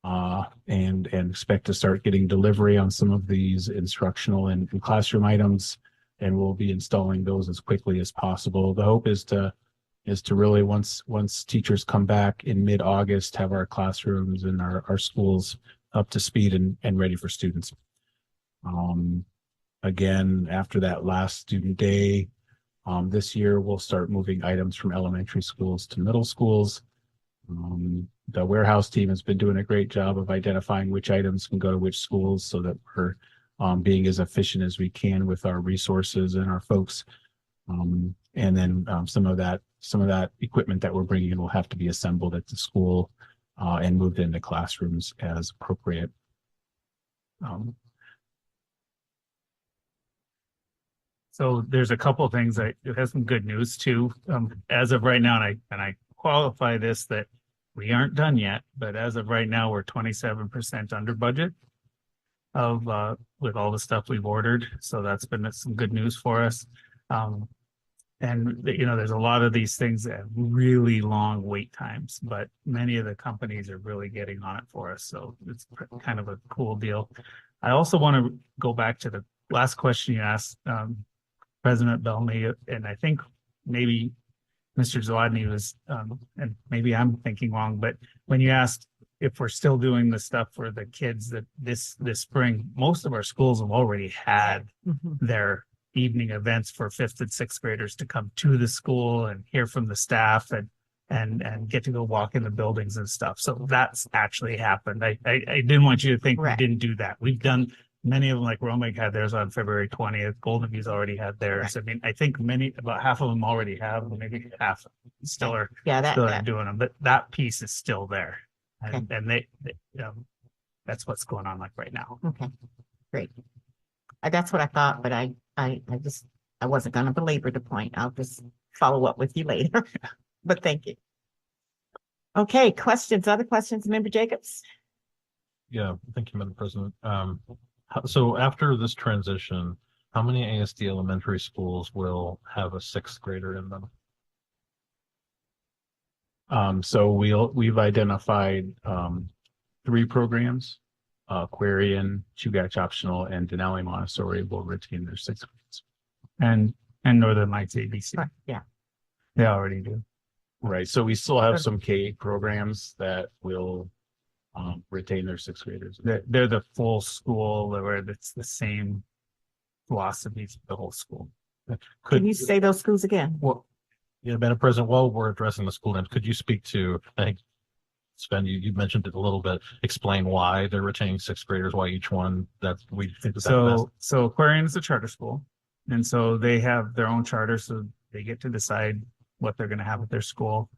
and expect to start getting delivery on some of these instructional and classroom items, and we'll be installing those as quickly as possible. The hope is to really once teachers come back in mid-August, have our classrooms and our schools up to speed and ready for students. Again, after that last student day, this year we'll start moving items from elementary schools to middle schools. The warehouse team has been doing a great job of identifying which items can go to which schools so that we're being as efficient as we can with our resources and our folks. And then some of that equipment that we're bringing in will have to be assembled at the school and moved into classrooms as appropriate. So there's a couple of things it has some good news too. As of right now, and I qualify this that we aren't done yet, but as of right now, we're 27% under budget of with all the stuff we've ordered. So that's been some good news for us. And there's a lot of these things that have really long wait times, but many of the companies are really getting on it for us. So it's kind of a cool deal. I also want to go back to the last question you asked, President Bellamy, and I think maybe Mr. Zlotny was, and maybe I'm thinking wrong, but when you asked if we're still doing the stuff for the kids that this spring, most of our schools have already had their evening events for 5th and 6th graders to come to the school and hear from the staff and get to go walk in the buildings and stuff. So that's actually happened. I didn't want you to think we didn't do that. We've done many of them, like Romig had theirs on February 20th. Golden View's already had theirs. I mean, I think about half of them already have, maybe half still are doing them, but that piece is still there. And, they that's what's going on like right now. Okay, great. That's what I thought, but I wasn't going to belabor the point. I'll just follow up with you later. But thank you. Okay, questions, other questions, Member Jacobs? Yeah, thank you, Madam President. So after this transition, how many ASD elementary schools will have a sixth grader in them? So we've identified 3 programs, Aquarian, Chugach Optional, and Denali Montessori will retain their 6th grades. And Northern Lights ABC. Right, yeah. They already do. Right, so we still have some K programs that will retain their 6th graders. They're the full school where it's the same philosophy for the whole school. Can you say those schools again? Well, yeah, Madam President, while we're addressing the school names, could you speak to, I think, Sven, you mentioned it a little bit, explain why they're retaining 6th graders, why each one that we think that So Aquarian is a charter school. And so they have their own charter, so they get to decide what they're going to have at their school.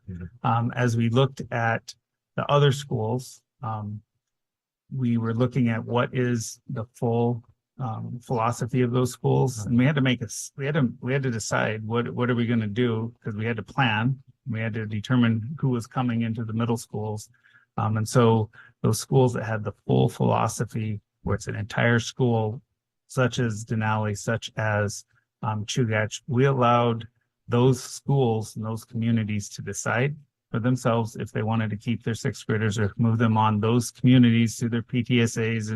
As we looked at the other schools, we were looking at what is the full philosophy of those schools, and we had to decide what are we going to do, because we had to plan. We had to determine who was coming into the middle schools, and so those schools that had the full philosophy, where it's an entire school, such as Denali, such as Chugach, we allowed those schools and those communities to decide for themselves if they wanted to keep their 6th graders or move them on those communities to their PTSAs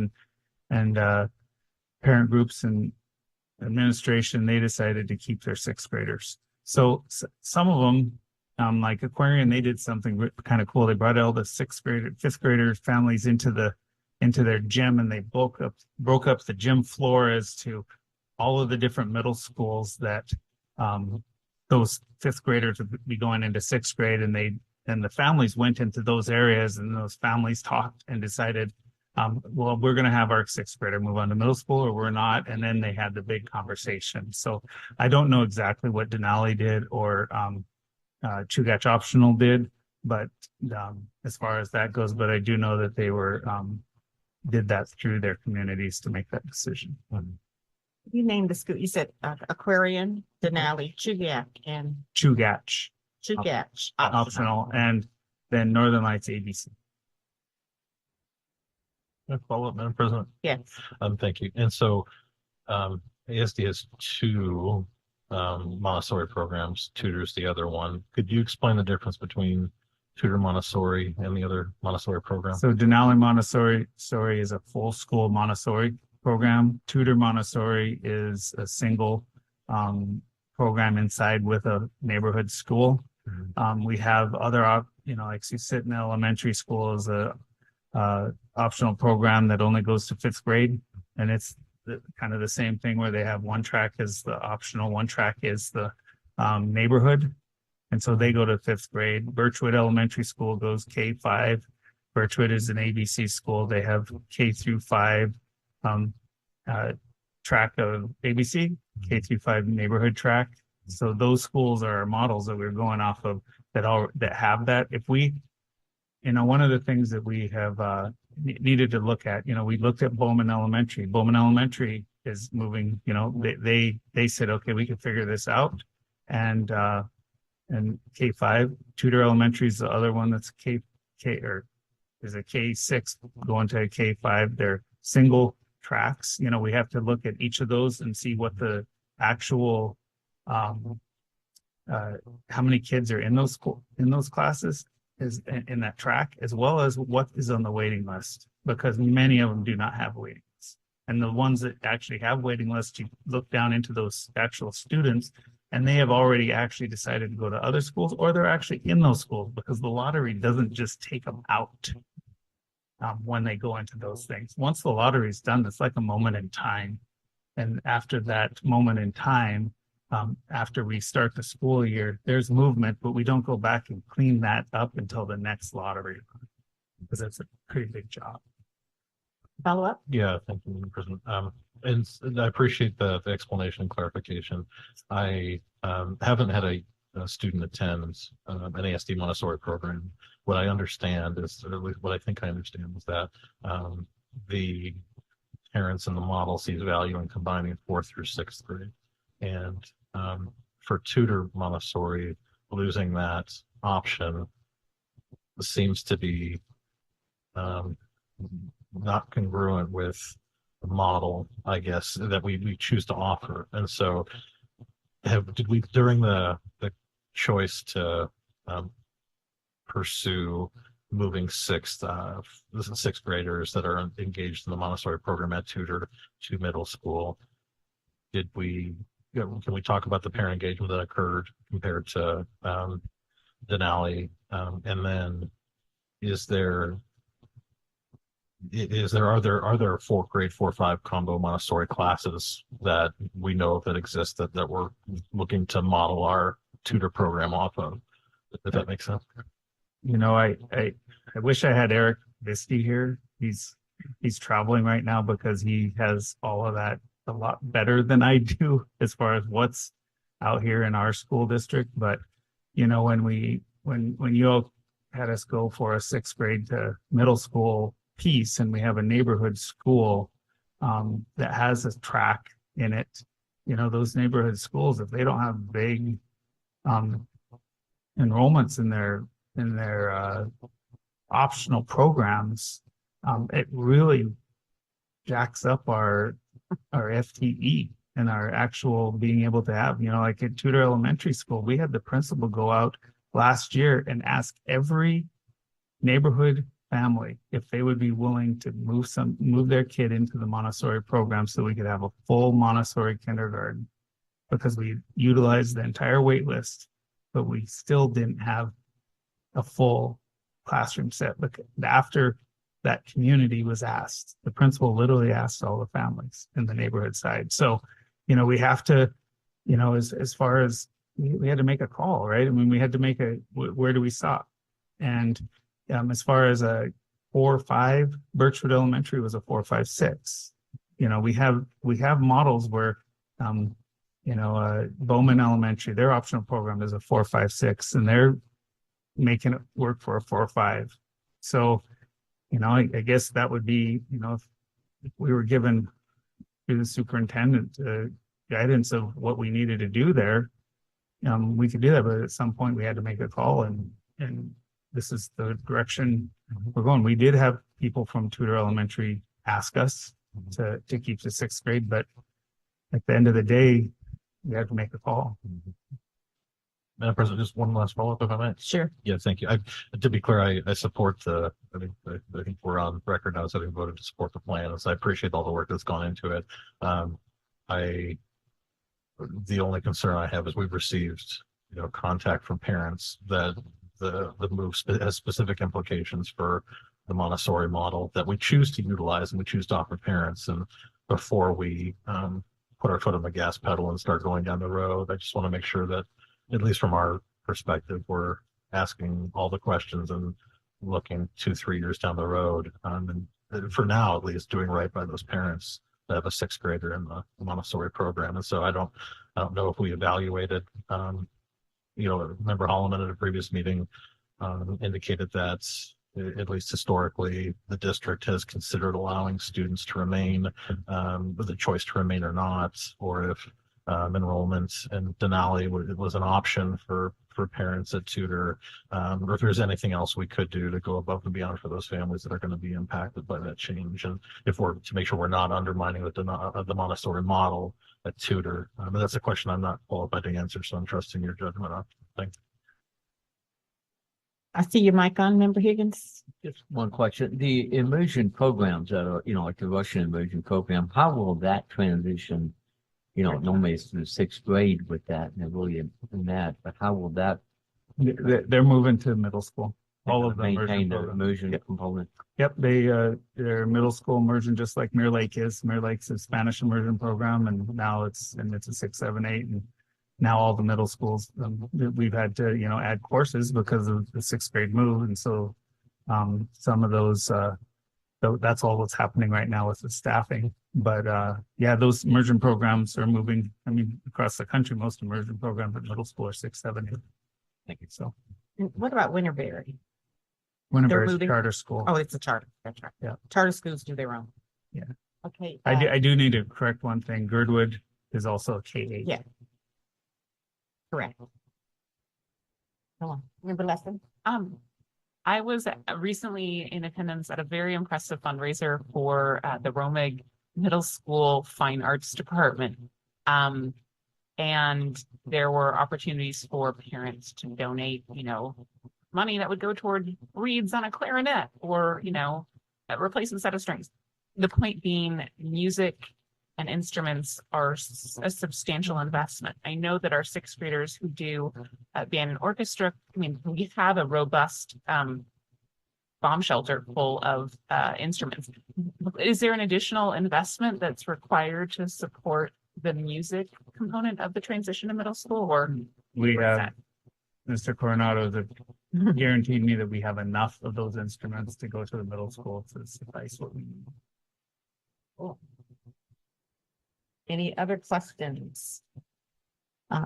and parent groups and administration. They decided to keep their 6th graders. So some of them, like Aquarian, they did something kind of cool. They brought all the 5th grader families into their gym, and they broke up the gym floor as to all of the different middle schools that those 5th graders would be going into 6th grade, and the families went into those areas, and those families talked and decided, well, we're going to have our 6th grader move on to middle school, or we're not. And then they had the big conversation. So I don't know exactly what Denali did or Chugach Optional did, but as far as that goes, but I do know that they did that through their communities to make that decision. You named the school, you said Aquarian, Denali, Chugach, and Chugach Chugach Optional, and then Northern Lights ABC. follow up, Madam President. Yes. Thank you. And so ASD has 2 Montessori programs, Tutor's the other one. Could you explain the difference between Tutor Montessori and the other Montessori program? So Denali Montessori is a full school Montessori program. Tutor Montessori is a single program inside with a neighborhood school. We have other, like Susitna Elementary School is a optional program that only goes to 5th grade, and it's kind of the same thing where they have one track is the optional, one track is the neighborhood, and so they go to 5th grade. Birchwood Elementary School goes K-5. Birchwood is an ABC school. They have K through 5 track of ABC, K through 5 neighborhood track. So those schools are our models that we're going off of that have that. If we, one of the things that we have needed to look at, we looked at Bowman Elementary. Bowman Elementary is moving, they said, okay, we can figure this out. And K-5, Tudor Elementary is the other one that's is a K-6 going to a K-5. They're single tracks. We have to look at each of those and see what the actual how many kids are in those classes is in that track, as well as what is on the waiting list, because many of them do not have waiting lists. And the ones that actually have waiting lists, you look down into those actual students, and they have already actually decided to go to other schools, or they're actually in those schools, because the lottery doesn't just take them out when they go into those things. Once the lottery is done, it's like a moment in time. And after that moment in time, after we start the school year, there's movement, but we don't go back and clean that up until the next lottery, because that's a pretty big job. Follow up? Yeah, thank you, Madam President. And I appreciate the explanation and clarification. I haven't had a student attend an ASD Montessori program. What I understand is, or at least what I think I understand, is that the parents in the model sees value in combining 4th through 6th grade. And for Tutor Montessori, losing that option seems to be not congruent with the model, I guess, that we choose to offer. And so did we, during the choice to pursue moving sixth graders that are engaged in the Montessori program at Tutor to middle school, can we talk about the parent engagement that occurred compared to Denali? And then are there grade 4-5 combo Montessori classes that we know that exist that we're looking to model our tutor program off of? If that makes sense. I wish I had Eric Visty here. He's traveling right now because he has all of that a lot better than I do as far as what's out here in our school district. But when you all had us go for a 6th grade to middle school piece, and we have a neighborhood school that has a track in it, those neighborhood schools, if they don't have big enrollments in their optional programs, it really jacks up our FTE and our actual being able to have, like at Tudor Elementary School, we had the principal go out last year and ask every neighborhood family if they would be willing to move their kid into the Montessori program so we could have a full Montessori kindergarten, because we utilized the entire wait list, but we still didn't have a full classroom set. But after that community was asked, the principal literally asked all the families in the neighborhood side. So, we have to, as far as we had to make a call, right? I mean, we had to where do we stop? And as far as a 4-5, Birchwood Elementary was a 4-5-6. We have models where, Bowman Elementary, their optional program is a 4-5-6, and they're making it work for a 4-5. So, I guess that would be, if we were given through the superintendent guidance of what we needed to do there, we could do that. But at some point we had to make a call, and this is the direction we're going. We did have people from Tudor Elementary ask us to keep the 6th grade, but at the end of the day, we had to make a call. Madam President, just one last follow-up, if I might. Sure. Yeah, thank you. To be clear, I support I think we're on record now as having voted to support the plan. So I appreciate all the work that's gone into it. The only concern I have is we've received, contact from parents that the move has specific implications for the Montessori model that we choose to utilize and we choose to offer parents. And before we put our foot on the gas pedal and start going down the road, I just want to make sure that, at least from our perspective, we're asking all the questions and looking 2-3 years down the road. And for now, at least, doing right by those parents that have a 6th grader in the Montessori program. And so I don't know if we evaluated, Member Holloman at a previous meeting indicated that, at least historically, the district has considered allowing students to remain with the choice to remain or not, or if enrollment and Denali was an option for parents at Tutor, or if there's anything else we could do to go above and beyond for those families that are going to be impacted by that change, and if we're to make sure we're not undermining the Montessori model at Tutor. But that's a question I'm not qualified to answer, so I'm trusting your judgment on. Thanks. I see your mic on, Member Higgins. Just one question. The immersion programs that are, like the Russian immersion program, how will that transition? Normally it's the 6th grade with that, and they're really in that, but how will that? They're moving to middle school. All of them maintain the immersion component. Yep, they're middle school immersion, just like Mirror Lake is. Mirror Lake's a Spanish immersion program, and now it's a 6, 7, 8, and now all the middle schools we've had to add courses because of the 6th grade move, and so some of those that's all what's happening right now with the staffing. But those immersion programs are moving. I mean, across the country, most immersion programs at middle school are 6, 7, 8. Thank you. So, What about Winterberry? Winterberry's charter school. Oh, it's a charter. That's right. Yeah. Charter schools do their own. Yeah. Okay. I do need to correct one thing. Girdwood is also a K-8. Yeah. Correct. Go on. Member Lesson? I was recently in attendance at a very impressive fundraiser for the Romig Middle School Fine Arts Department. And there were opportunities for parents to donate, money that would go toward reeds on a clarinet or, replace a set of strings. The point being, music and instruments are a substantial investment. I know that our sixth graders who do band and orchestra, we have a robust bomb shelter full of instruments. Is there an additional investment that's required to support the music component of the transition to middle school, or We where is have Mr. Coronado that guaranteed me that we have enough of those instruments to go to the middle school to suffice what we need. Any other questions?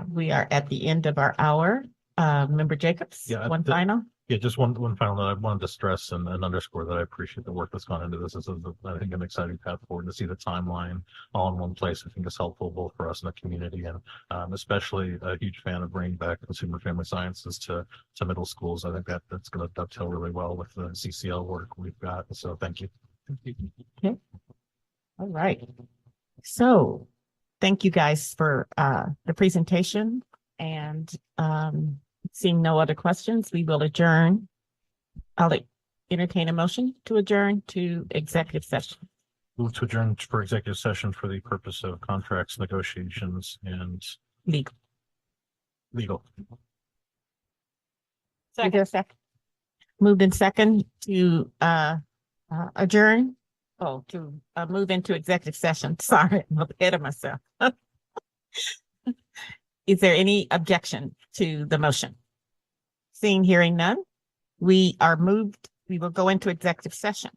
We are at the end of our hour. Member Jacobs, Yeah, one final? Yeah, just one final note. I wanted to stress and underscore that I appreciate the work that's gone into this. This is, I think, an exciting path forward. To see the timeline all in one place, I think is helpful both for us and the community, and especially a huge fan of bringing back consumer family sciences to middle schools. I think that's going to dovetail really well with the CCL work we've got. So thank you. Okay. All right. So thank you guys for the presentation, and seeing no other questions, we will adjourn. I'll entertain a motion to adjourn to executive session. Move to adjourn for executive session for the purpose of contracts, negotiations, and Legal. Is there a second? Moved in second to adjourn. Oh, to move into executive session. Sorry, I'm ahead of myself. Is there any objection to the motion? Seeing, hearing none, we will go into executive session.